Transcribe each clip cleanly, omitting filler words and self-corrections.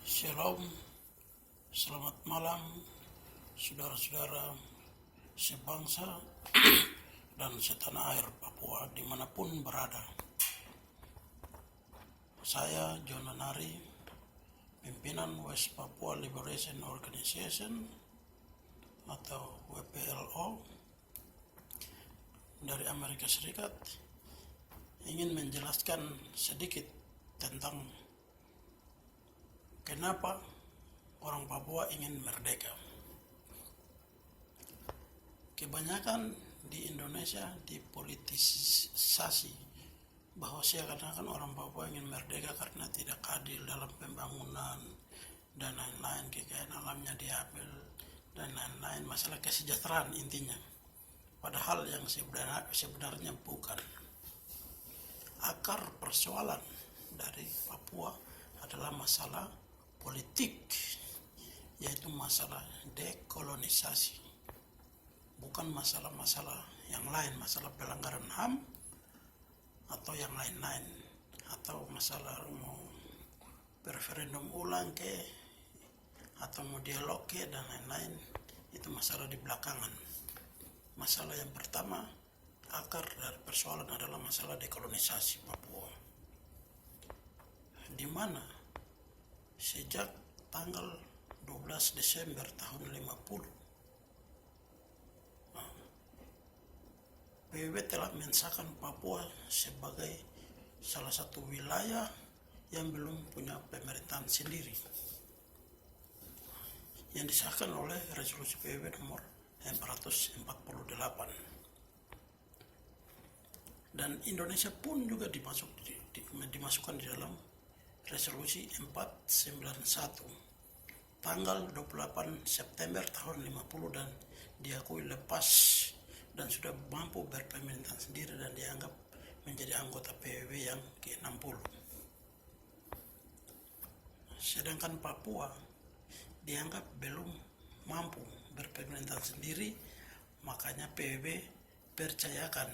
Shalom, selamat malam saudara-saudara sebangsa dan setanah air Papua dimanapun berada. Saya John Nari, pimpinan West Papua Liberation Organization atau WPLO dari Amerika Serikat, ingin menjelaskan sedikit tentang kenapa orang Papua ingin merdeka. Kebanyakan di Indonesia dipolitisasi bahwa seakan-akan orang Papua ingin merdeka karena tidak adil dalam pembangunan dan lain-lain, kekayaan alamnya diambil dan lain-lain, masalah kesejahteraan intinya. Padahal yang sebenarnya bukan. Akar persoalan dari Papua adalah masalah politik, yaitu masalah dekolonisasi, bukan masalah-masalah yang lain, masalah pelanggaran HAM atau yang lain-lain, atau masalah mau referendum ulang ke atau mau dialog ke dan lain-lain. Itu masalah di belakangan. Masalah yang pertama, akar dari persoalan adalah masalah dekolonisasi Papua, di mana sejak tanggal 12 Desember tahun 50 PBB telah mensahkan Papua sebagai salah satu wilayah yang belum punya pemerintahan sendiri, yang disahkan oleh resolusi PBB nomor 448. Dan Indonesia pun juga dimasukkan di dalam resolusi 491 tanggal 28 September tahun 50 dan diakui lepas dan sudah mampu berpemerintahan sendiri dan dianggap menjadi anggota PBB yang ke-60. Sedangkan Papua dianggap belum mampu berpemerintahan sendiri, makanya PBB percayakan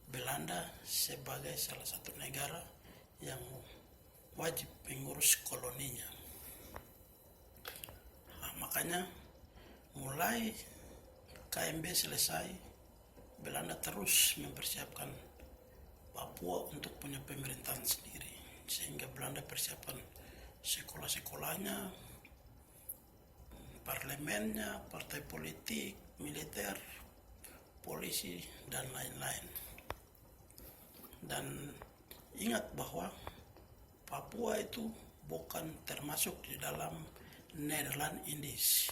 Belanda sebagai salah satu negara yang wajib mengurus koloninya. Makanya mulai KMB selesai, Belanda terus mempersiapkan Papua untuk punya pemerintahan sendiri, sehingga Belanda persiapkan sekolah-sekolahnya, parlemennya, partai politik, militer, polisi, dan lain-lain. Dan ingat bahwa Papua itu bukan termasuk di dalam Nederland Indies.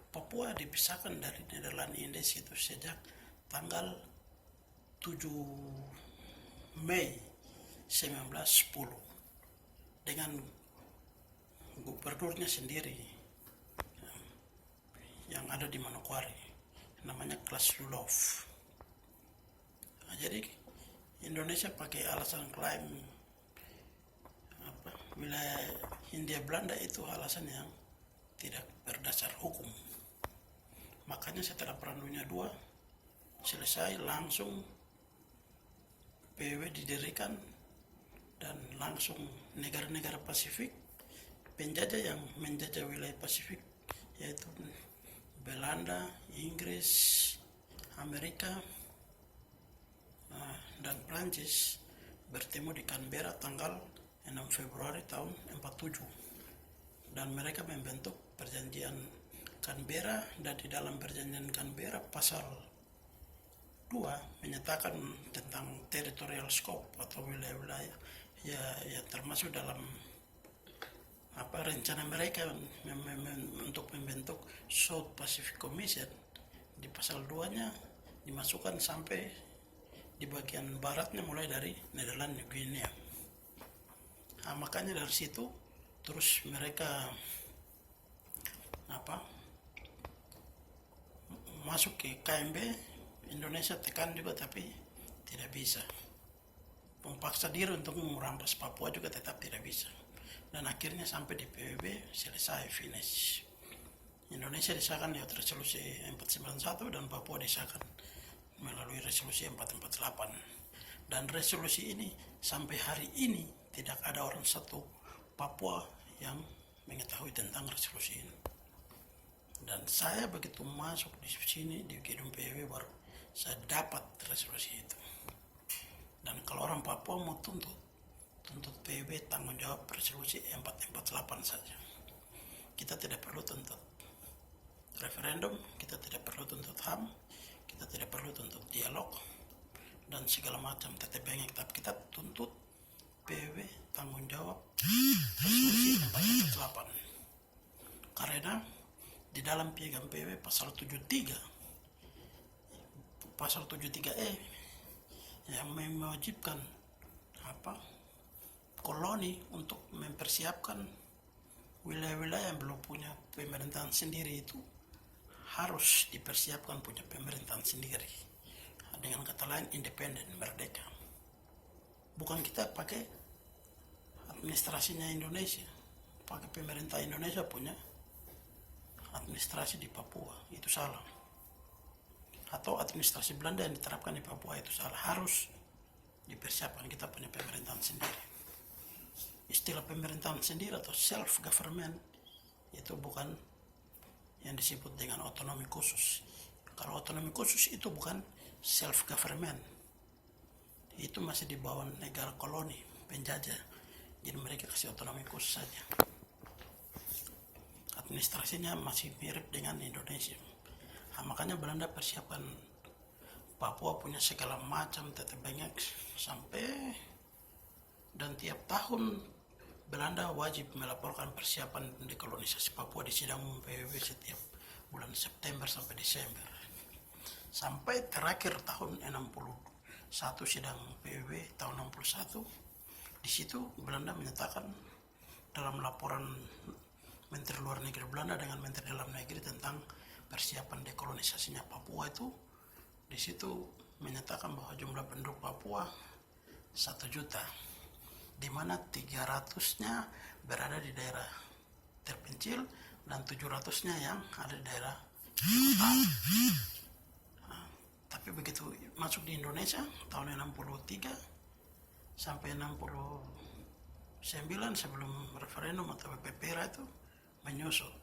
Papua dipisahkan dari Nederland Indies itu sejak tanggal 7 Mei 1910 dengan gubernurnya sendiri yang ada di Manokwari, namanya Klaus Lulov. Jadi Indonesia pakai alasan klaim wilayah Hindia Belanda itu alasan yang tidak berdasar hukum. Makanya setelah Perang Dunia II selesai, langsung PBB didirikan dan langsung negara-negara Pasifik penjajah yang menjajah wilayah Pasifik, yaitu Belanda, Inggris, Amerika, dan Prancis bertemu di Canberra tanggal 6 Februari tahun 47, dan mereka membentuk perjanjian Canberra, dan di dalam perjanjian Canberra pasal 2 menyatakan tentang territorial scope atau wilayah-wilayah ya termasuk dalam rencana mereka untuk membentuk South Pacific Commission. Di pasal 2-nya dimasukkan sampai di bagian baratnya mulai dari Nederland New Guinea. Makanya dari situ terus mereka masuk ke KMB. Indonesia tekan juga tapi tidak bisa, memaksa diri untuk merampas Papua juga tetap tidak bisa, dan akhirnya sampai di PBB selesai finish. Indonesia disahkan lewat resolusi 491 dan Papua disahkan melalui resolusi 448. Dan resolusi ini sampai hari ini tidak ada orang satu Papua yang mengetahui tentang resolusi ini. Dan saya begitu masuk di sini di gedung PBB baru saya dapat resolusi itu. Dan kalau orang Papua mau tuntut PBB tanggung jawab resolusi 448 saja. Kita tidak perlu tuntut referendum, kita tidak perlu tuntut HAM, kita tidak perlu tuntut dialog dan segala macam tetap bengek, tapi kita tuntut PBB tanggung jawab resolusi 448. Karena di dalam piagam PBB pasal 73E yang mewajibkan koloni untuk mempersiapkan wilayah-wilayah yang belum punya pemerintahan sendiri itu harus dipersiapkan punya pemerintahan sendiri. Dengan kata lain independen, merdeka. Bukan kita pakai administrasinya Indonesia, pakai pemerintah Indonesia punya administrasi di Papua, itu salah. Atau administrasi Belanda yang diterapkan di Papua itu salah. Harus dipersiapkan kita punya pemerintahan sendiri. Istilah pemerintahan sendiri atau self-government itu bukan yang disebut dengan otonomi khusus. Kalau otonomi khusus itu bukan self-government. Itu masih di bawah negara koloni, penjajah. Jadi mereka kasih otonomi khusus saja. Administrasinya masih mirip dengan Indonesia. Makanya Belanda persiapkan Papua punya segala macam tetap banyak sampai, dan tiap tahun Belanda wajib melaporkan persiapan dekolonisasi Papua di sidang umum PBB setiap bulan September sampai Desember. Sampai terakhir tahun 61 sidang PBB tahun 61, di situ Belanda menyatakan dalam laporan Menteri Luar Negeri Belanda dengan Menteri Dalam Negeri tentang persiapan dekolonisasinya Papua itu, di situ menyatakan bahwa jumlah penduduk Papua 1 juta, di mana 300-nya berada di daerah terpencil dan 700-nya yang ada di daerah kota. Tapi begitu masuk di Indonesia tahun 63 sampai 69 sebelum referendum atau PPR itu menyusut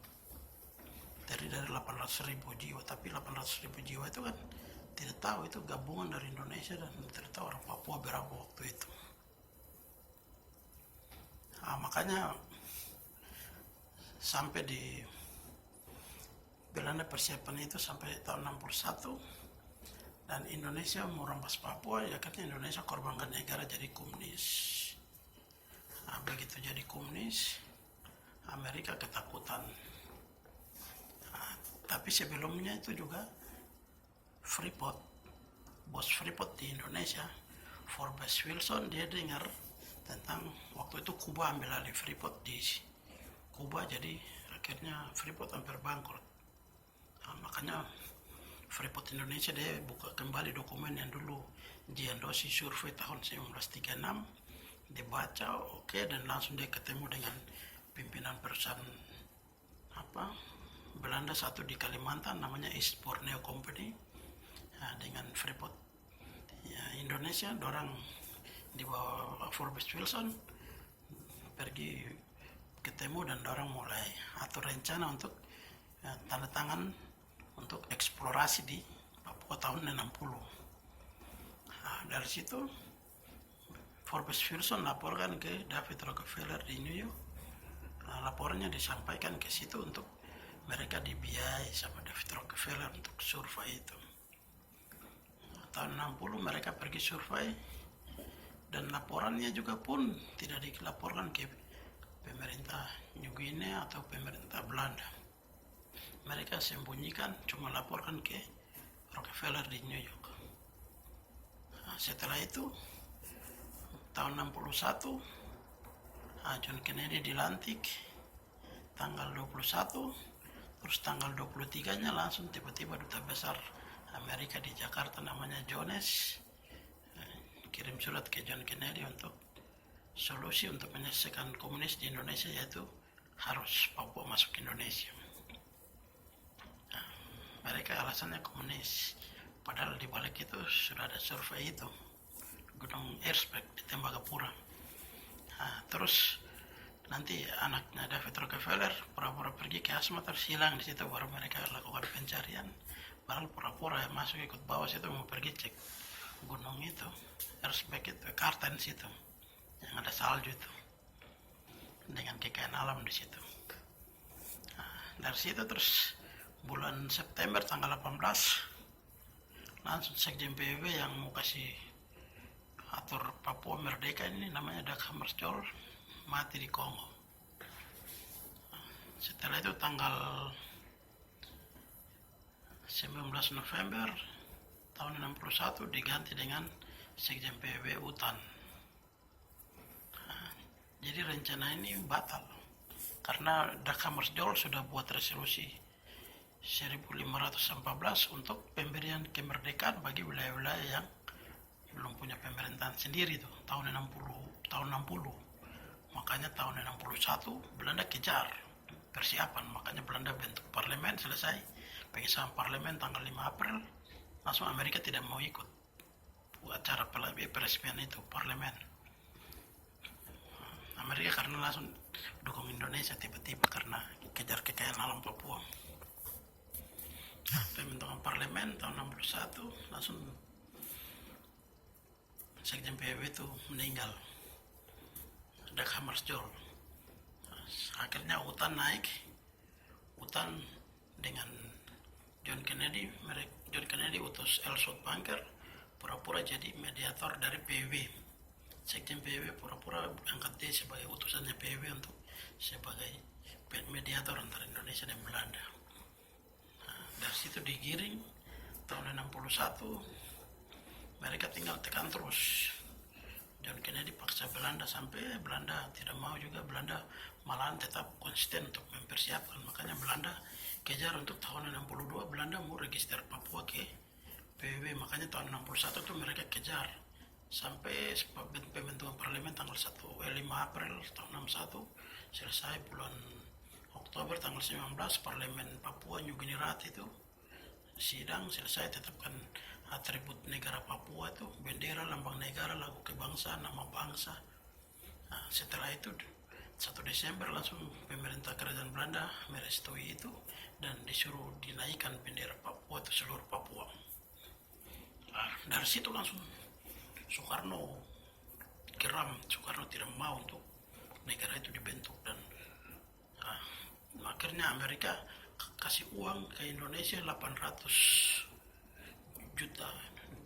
dari 800.000 jiwa, tapi 800.000 jiwa itu kan tidak tahu itu gabungan dari Indonesia dan tidak tahu orang Papua berapa waktu itu. Makanya sampai di Belanda persiapan itu sampai tahun 61 dan Indonesia mau rampas Papua, ya karena Indonesia korbankan negara jadi komunis. Begitu jadi komunis, Amerika ketakutan. Tapi sebelumnya itu juga Freeport, bos Freeport di Indonesia, Forbes Wilson, dia dengar tentang waktu itu Kuba ambil alih Freeport di Kuba, jadi akhirnya Freeport hampir bangkrut. Makanya Freeport Indonesia dia buka kembali dokumen yang dulu diendosi survei tahun 1936, dibaca dan langsung dia ketemu dengan pimpinan perusahaan Belanda satu di Kalimantan namanya East Borneo Company, dengan Freeport Indonesia, dorang di bawah Forbes Wilson pergi ketemu dan dorang mulai atur rencana untuk tanda tangan untuk eksplorasi di Papua tahun 60. Dari situ Forbes Wilson laporkan ke David Rockefeller di New York. Laporannya disampaikan ke situ untuk mereka dibiayai sama David Rockefeller untuk survei itu. Tahun 60 mereka pergi survei dan laporannya juga pun tidak dilaporkan ke pemerintah New Guinea atau pemerintah Belanda. Mereka sembunyikan, cuma laporkan ke Rockefeller di New York. Setelah itu tahun 61 John Kennedy dilantik tanggal 21, terus tanggal 23-nya langsung tiba-tiba duta besar Amerika di Jakarta namanya Jones kirim surat ke John Kennedy untuk solusi untuk menyelesaikan komunis di Indonesia, yaitu harus Papua masuk Indonesia. Mereka alasannya komunis, padahal di balik itu sudah ada survei itu Gunung Erspek di Tembagapura. Terus nanti anaknya David Rockefeller pura-pura pergi ke Asmat terus hilang di situ, baru mereka lakukan pencarian. Padahal pura-pura masuk ikut bawah situ mau pergi cek gunung itu, Erzberg itu, Kartens itu, yang ada salju itu, dengan kekayaan alam di situ. Nah, dari situ terus bulan September tanggal 18 langsung Sekjen PBB yang mau kasih atur Papua merdeka ini namanya Dag Hammarskjöld mati di Kongo. Setelah itu tanggal 19 November tahun 61 diganti dengan Sekjen PBB Utan. Nah, jadi rencana ini batal karena Dag Hammarskjöld sudah buat resolusi 1514 untuk pemberian kemerdekaan bagi wilayah-wilayah yang belum punya pemerintahan sendiri tuh tahun 60. Makanya tahun 61 Belanda kejar persiapan, makanya Belanda bentuk parlemen, selesai pengesahan parlemen tanggal 5 April langsung Amerika tidak mau ikut acara peresmian itu parlemen. Amerika karena langsung dukung Indonesia tiba-tiba karena kejar kekayaan alam Papua. Pembentukan parlemen tahun 61 langsung Sekjen PBB itu meninggal, Dag Hammarskjöld. Akhirnya Utan naik, Utan dengan John Kennedy utus L. Banker pura-pura jadi mediator dari PBB. Sekjen PBB pura-pura angkat dia sebagai utusannya PBB untuk sebagai mediator antara Indonesia dan Belanda. Nah, dari situ digiring tahun 61 mereka tinggal tekan terus. John Kennedy paksa Belanda sampai Belanda tidak mau juga, Belanda malahan tetap konsisten untuk mempersiapkan, makanya Belanda kejar untuk tahun 62 Belanda mau register Papua ke PBB, makanya tahun 61 itu mereka kejar sampai pembentukan parlemen tanggal 5 April tahun 61 selesai. Bulan Oktober tanggal 19 parlemen Papua New Guinea itu sidang selesai, tetapkan atribut negara Papua itu bendera, lambang negara, lagu kebangsaan, nama bangsa. Nah, setelah itu 1 Desember langsung pemerintah kerajaan Belanda merestui itu dan disuruh dinaikkan bendera Papua itu seluruh Papua. Nah, dari situ langsung Soekarno geram, Soekarno tidak mau untuk negara itu dibentuk dan akhirnya Amerika kasih uang ke Indonesia 800 juta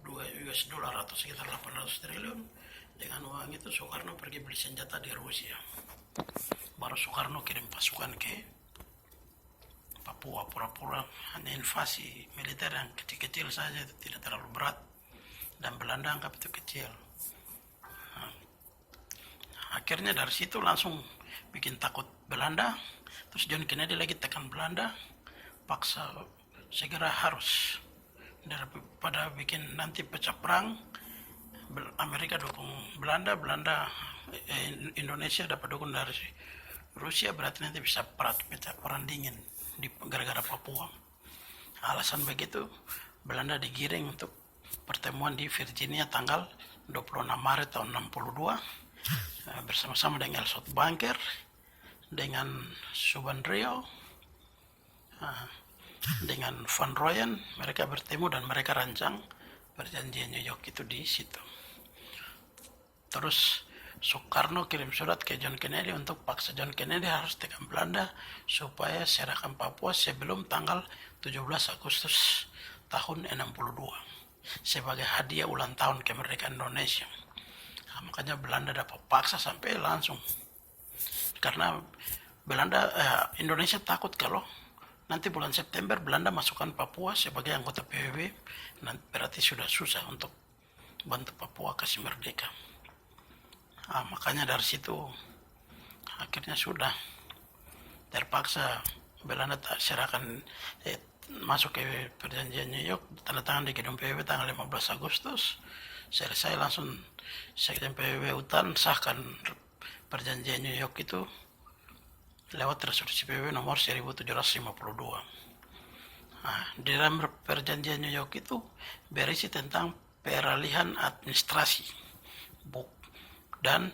US dollar atau sekitar 800 triliun. Dengan uang itu Soekarno pergi beli senjata di Rusia. Baru Soekarno kirim pasukan ke Papua, pura-pura hanya invasi militer yang kecil-kecil saja, itu tidak terlalu berat dan Belanda anggap itu kecil. Nah, akhirnya dari situ langsung bikin takut Belanda. Terus John Kennedy lagi tekan Belanda, paksa segera harus daripada bikin nanti pecah perang, Amerika dukung Belanda, Indonesia dapat dukung dari Rusia, berarti nanti bisa pecah perang dingin di gara-gara Papua. Alasan begitu Belanda digiring untuk pertemuan di Virginia tanggal 26 Maret tahun 62 bersama-sama dengan L. Banker, dengan Subandrio, dengan Van Royen. Mereka bertemu dan mereka rancang perjanjian New York itu di situ. Terus Soekarno kirim surat ke John Kennedy untuk paksa John Kennedy harus tekan Belanda supaya serahkan Papua sebelum tanggal 17 Agustus tahun 62 sebagai hadiah ulang tahun kemerdekaan Indonesia. Nah, makanya Belanda dapat paksa sampai langsung karena Indonesia takut kalau nanti bulan September Belanda masukkan Papua sebagai anggota PBB, berarti sudah susah untuk bantu Papua kasih merdeka. Nah, makanya dari situ akhirnya sudah terpaksa Belanda serahkan masuk ke perjanjian New York, tanda tangan di gedung PBB tanggal 15 Agustus. Selesai langsung Sekjen PBB Utan sahkan perjanjian New York itu lewat resolusi PBB nomor 1752. Nah, di dalam perjanjian New York itu berisi tentang peralihan administrasi dan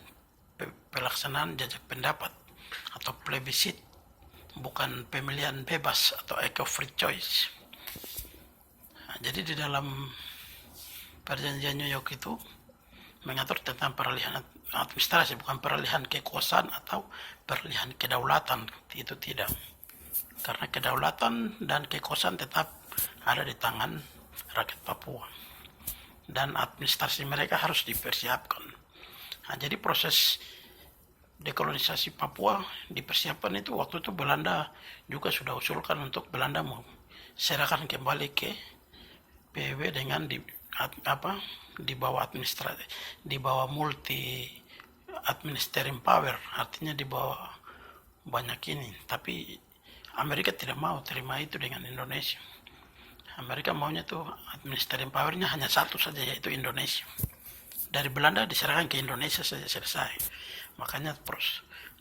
pelaksanaan jajak pendapat. atau plebiscit, bukan pemilihan bebas atau eco free choice. Nah, jadi di dalam perjanjian New York itu mengatur tentang peralihan administrasi, bukan peralihan kekuasaan atau peralihan kedaulatan. Itu tidak, karena kedaulatan dan kekuasaan tetap ada di tangan rakyat Papua dan administrasi mereka harus dipersiapkan. Nah, jadi proses dekolonisasi Papua dipersiapkan itu waktu itu Belanda juga sudah usulkan untuk Belanda mau serahkan kembali ke PBB dengan di bawah administrasi, di bawah multi administering power, artinya di bawah banyak ini. Tapi Amerika tidak mau terima itu dengan Indonesia. Amerika maunya tuh administering powernya hanya satu saja, yaitu Indonesia. Dari Belanda diserahkan ke Indonesia saja, selesai. Makanya